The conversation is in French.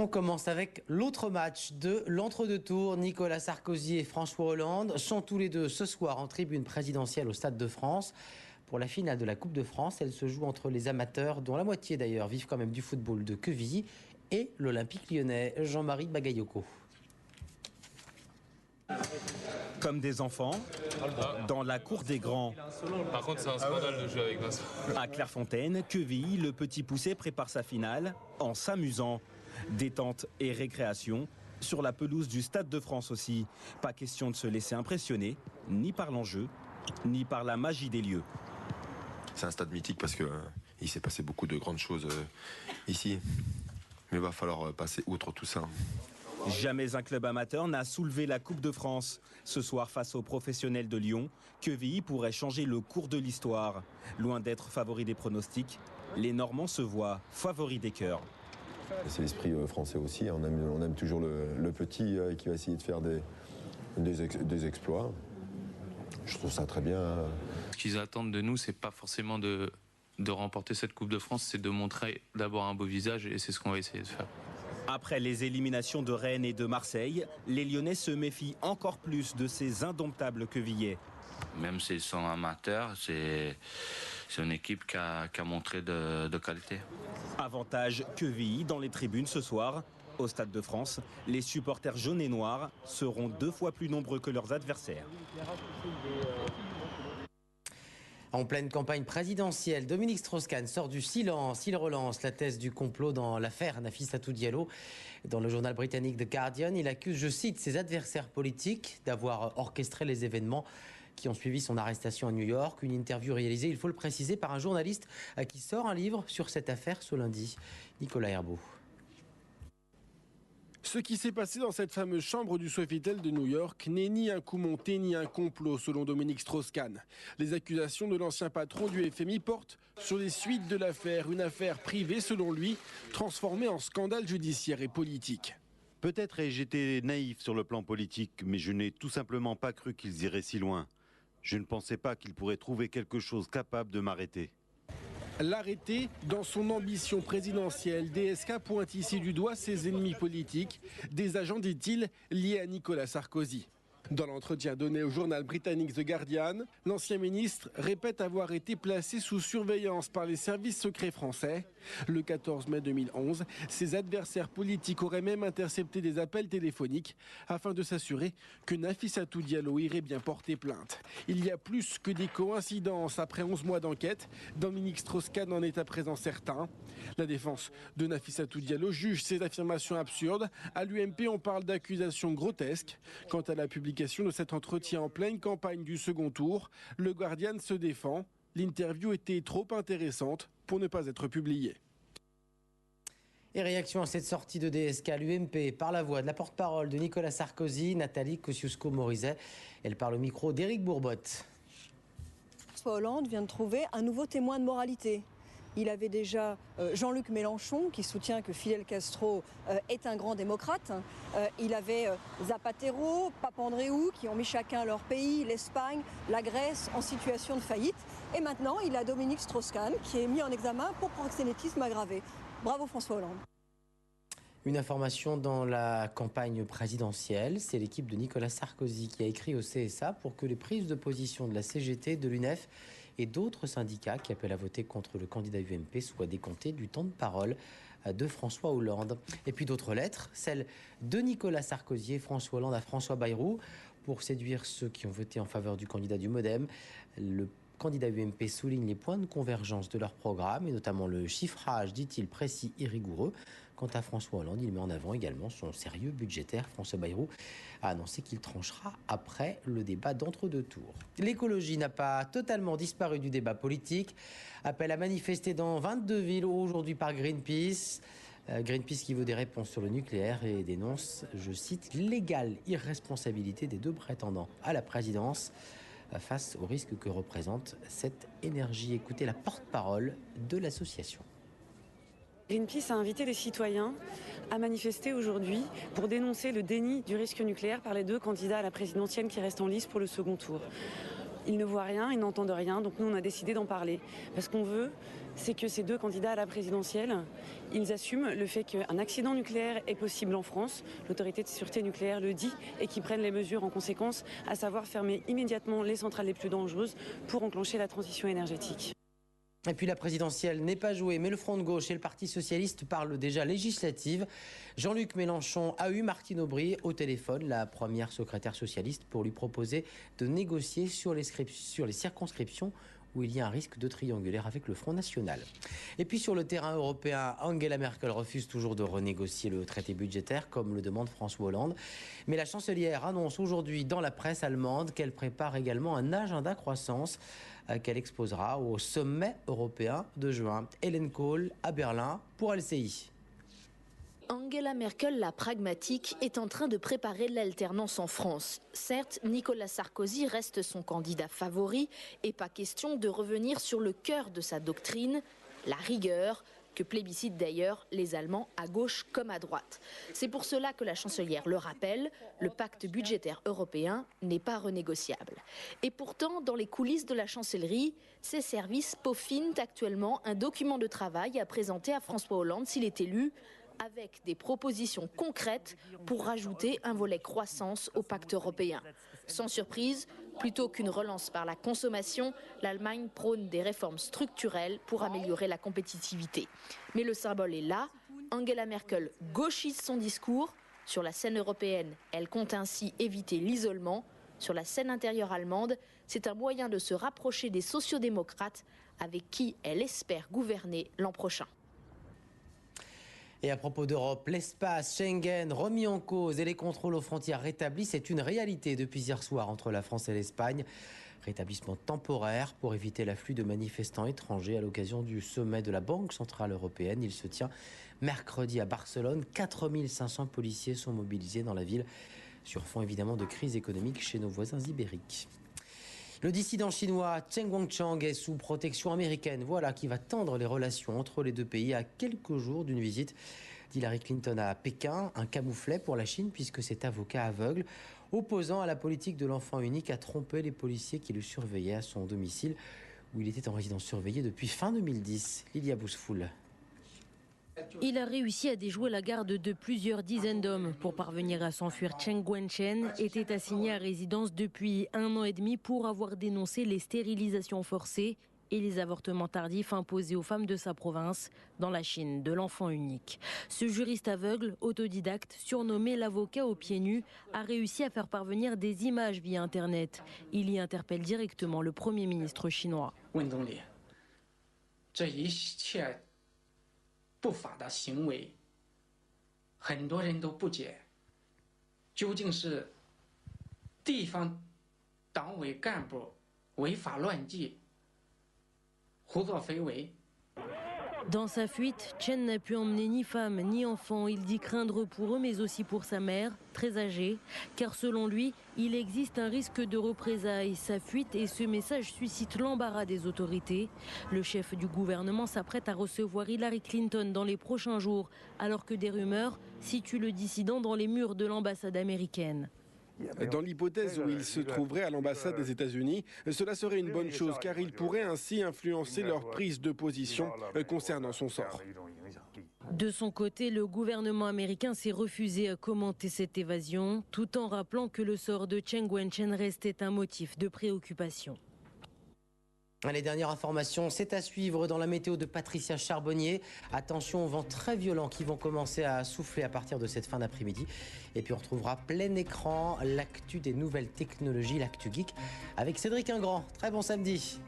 On commence avec l'autre match de l'entre-deux tours. Nicolas Sarkozy et François Hollande sont tous les deux ce soir en tribune présidentielle au Stade de France. Pour la finale de la Coupe de France, elle se joue entre les amateurs, dont la moitié d'ailleurs vivent quand même du football de Quevilly, et l'Olympique lyonnais. Jean-Marie Bagayoko. Comme des enfants, dans la cour des grands. Par contre, c'est un scandale de jouer avec Vincent. À Clairefontaine, Quevilly, le petit poussé prépare sa finale en s'amusant. Détente et récréation sur la pelouse du Stade de France aussi. Pas question de se laisser impressionner, ni par l'enjeu, ni par la magie des lieux. C'est un stade mythique parce qu'il s'est passé beaucoup de grandes choses ici. Mais il va falloir passer outre tout ça. Jamais un club amateur n'a soulevé la Coupe de France. Ce soir, face aux professionnels de Lyon, Quevilly pourrait changer le cours de l'histoire. Loin d'être favori des pronostics, les Normands se voient favoris des cœurs. C'est l'esprit français aussi, on aime toujours le petit qui va essayer de faire des exploits. Je trouve ça très bien. Ce qu'ils attendent de nous, c'est pas forcément de remporter cette Coupe de France, c'est de montrer d'abord un beau visage et c'est ce qu'on va essayer de faire. Après les éliminations de Rennes et de Marseille, les Lyonnais se méfient encore plus de ces indomptables Quevillais. Même s'ils sont amateurs, c'est une équipe qui a montré de qualité. Avantage Quevilly dans les tribunes ce soir. Au Stade de France, les supporters jaunes et noirs seront 2 fois plus nombreux que leurs adversaires. En pleine campagne présidentielle, Dominique Strauss-Kahn sort du silence. Il relance la thèse du complot dans l'affaire Nafissatou Diallo. Dans le journal britannique The Guardian, il accuse, je cite, ses adversaires politiques d'avoir orchestré les événements qui ont suivi son arrestation à New York. Une interview réalisée, il faut le préciser, par un journaliste qui sort un livre sur cette affaire ce lundi. Nicolas Herbeau. Ce qui s'est passé dans cette fameuse chambre du Sofitel de New York n'est ni un coup monté ni un complot, selon Dominique Strauss-Kahn. Les accusations de l'ancien patron du FMI portent sur les suites de l'affaire, une affaire privée selon lui, transformée en scandale judiciaire et politique. Peut-être ai-je été naïf sur le plan politique, mais je n'ai tout simplement pas cru qu'ils iraient si loin. Je ne pensais pas qu'ils pourraient trouver quelque chose capable de m'arrêter. L'arrêter, dans son ambition présidentielle, DSK pointe ici du doigt ses ennemis politiques, des agents, dit-il, liés à Nicolas Sarkozy. Dans l'entretien donné au journal britannique The Guardian, l'ancien ministre répète avoir été placé sous surveillance par les services secrets français. Le 14 mai 2011, ses adversaires politiques auraient même intercepté des appels téléphoniques afin de s'assurer que Nafissatou Diallo irait bien porter plainte. Il y a plus que des coïncidences. Après 11 mois d'enquête, Dominique Strauss-Kahn en est à présent certain. La défense de Nafissatou Diallo juge ces affirmations absurdes. À l'UMP, on parle d'accusations grotesques. Quant à la publication de cet entretien en pleine campagne du second tour, le Guardian se défend. L'interview était trop intéressante pour ne pas être publiée. Et réaction à cette sortie de DSK à l'UMP par la voix de la porte-parole de Nicolas Sarkozy, Nathalie Kosciusko-Morizet. Elle parle au micro d'Éric Bourbotte. François Hollande vient de trouver un nouveau témoin de moralité. Il avait déjà Jean-Luc Mélenchon qui soutient que Fidel Castro est un grand démocrate. Il avait Zapatero, Papandréou qui ont mis chacun leur pays, l'Espagne, la Grèce en situation de faillite. Et maintenant, il a Dominique Strauss-Kahn qui est mis en examen pour proxénétisme aggravé. Bravo François Hollande. Une information dans la campagne présidentielle, c'est l'équipe de Nicolas Sarkozy qui a écrit au CSA pour que les prises de position de la CGT, de l'UNEF et d'autres syndicats qui appellent à voter contre le candidat UMP soient décomptées du temps de parole de François Hollande. Et puis d'autres lettres, celle de Nicolas Sarkozy et François Hollande à François Bayrou pour séduire ceux qui ont voté en faveur du candidat du MoDem. Le candidat UMP souligne les points de convergence de leur programme et notamment le chiffrage, dit-il, précis et rigoureux. Quant à François Hollande, il met en avant également son sérieux budgétaire. François Bayrou a annoncé qu'il tranchera après le débat d'entre-deux tours. L'écologie n'a pas totalement disparu du débat politique. Appel à manifester dans 22 villes aujourd'hui par Greenpeace. Greenpeace qui veut des réponses sur le nucléaire et dénonce, je cite, l'égale irresponsabilité des deux prétendants à la présidence face au risque que représente cette énergie. Écoutez la porte-parole de l'association. Greenpeace a invité les citoyens à manifester aujourd'hui pour dénoncer le déni du risque nucléaire par les deux candidats à la présidentielle qui restent en lice pour le second tour. Ils ne voient rien, ils n'entendent rien, donc nous on a décidé d'en parler. Parce qu'on veut, c'est que ces deux candidats à la présidentielle, ils assument le fait qu'un accident nucléaire est possible en France, l'autorité de sûreté nucléaire le dit, et qu'ils prennent les mesures en conséquence, à savoir fermer immédiatement les centrales les plus dangereuses pour enclencher la transition énergétique. Et puis la présidentielle n'est pas jouée, mais le Front de gauche et le Parti socialiste parlent déjà législative. Jean-Luc Mélenchon a eu Martine Aubry au téléphone, la première secrétaire socialiste, pour lui proposer de négocier sur les circonscriptions où il y a un risque de triangulaire avec le Front National. Et puis sur le terrain européen, Angela Merkel refuse toujours de renégocier le traité budgétaire, comme le demande François Hollande. Mais la chancelière annonce aujourd'hui dans la presse allemande qu'elle prépare également un agenda croissance qu'elle exposera au sommet européen de juin. Hélène Kohl à Berlin pour LCI. Angela Merkel, la pragmatique, est en train de préparer l'alternance en France. Certes, Nicolas Sarkozy reste son candidat favori et pas question de revenir sur le cœur de sa doctrine, la rigueur, que plébiscitent d'ailleurs les Allemands à gauche comme à droite. C'est pour cela que la chancelière le rappelle, le pacte budgétaire européen n'est pas renégociable. Et pourtant, dans les coulisses de la chancellerie, ses services peaufinent actuellement un document de travail à présenter à François Hollande s'il est élu, avec des propositions concrètes pour rajouter un volet croissance au pacte européen. Sans surprise, plutôt qu'une relance par la consommation, l'Allemagne prône des réformes structurelles pour améliorer la compétitivité. Mais le symbole est là. Angela Merkel gauchise son discours. Sur la scène européenne, elle compte ainsi éviter l'isolement. Sur la scène intérieure allemande, c'est un moyen de se rapprocher des sociodémocrates avec qui elle espère gouverner l'an prochain. Et à propos d'Europe, l'espace Schengen remis en cause et les contrôles aux frontières rétablis, c'est une réalité depuis hier soir entre la France et l'Espagne. Rétablissement temporaire pour éviter l'afflux de manifestants étrangers à l'occasion du sommet de la Banque Centrale Européenne. Il se tient mercredi à Barcelone. 4500 policiers sont mobilisés dans la ville sur fond évidemment de crise économique chez nos voisins ibériques. Le dissident chinois Chen Guangchang est sous protection américaine. Voilà qui va tendre les relations entre les deux pays à quelques jours d'une visite d'Hillary Clinton à Pékin. Un camouflet pour la Chine puisque cet avocat aveugle, opposant à la politique de l'enfant unique, a trompé les policiers qui le surveillaient à son domicile où il était en résidence surveillée depuis fin 2010. Lilia Bousfoul. Il a réussi à déjouer la garde de plusieurs dizaines d'hommes. Pour parvenir à s'enfuir, Chen Guangchen était assigné à résidence depuis 1 an et demi pour avoir dénoncé les stérilisations forcées et les avortements tardifs imposés aux femmes de sa province dans la Chine de l'enfant unique. Ce juriste aveugle, autodidacte, surnommé l'avocat aux pieds nus, a réussi à faire parvenir des images via Internet. Il y interpelle directement le Premier ministre chinois. 不法的行为，很多人都不解，究竟是地方党委干部违法乱纪、胡作非为。 Dans sa fuite, Chen n'a pu emmener ni femme ni enfant. Il dit craindre pour eux, mais aussi pour sa mère, très âgée, car selon lui, il existe un risque de représailles. Sa fuite et ce message suscitent l'embarras des autorités. Le chef du gouvernement s'apprête à recevoir Hillary Clinton dans les prochains jours, alors que des rumeurs situent le dissident dans les murs de l'ambassade américaine. Dans l'hypothèse où il se trouverait à l'ambassade des États-Unis, cela serait une bonne chose car il pourrait ainsi influencer leur prise de position concernant son sort. De son côté, le gouvernement américain s'est refusé à commenter cette évasion, tout en rappelant que le sort de Chen Guangchen restait un motif de préoccupation. Les dernières informations, c'est à suivre dans la météo de Patricia Charbonnier. Attention aux vents très violents qui vont commencer à souffler à partir de cette fin d'après-midi. Et puis on retrouvera plein écran l'actu des nouvelles technologies, l'actu geek, avec Cédric Ingrand. Très bon samedi.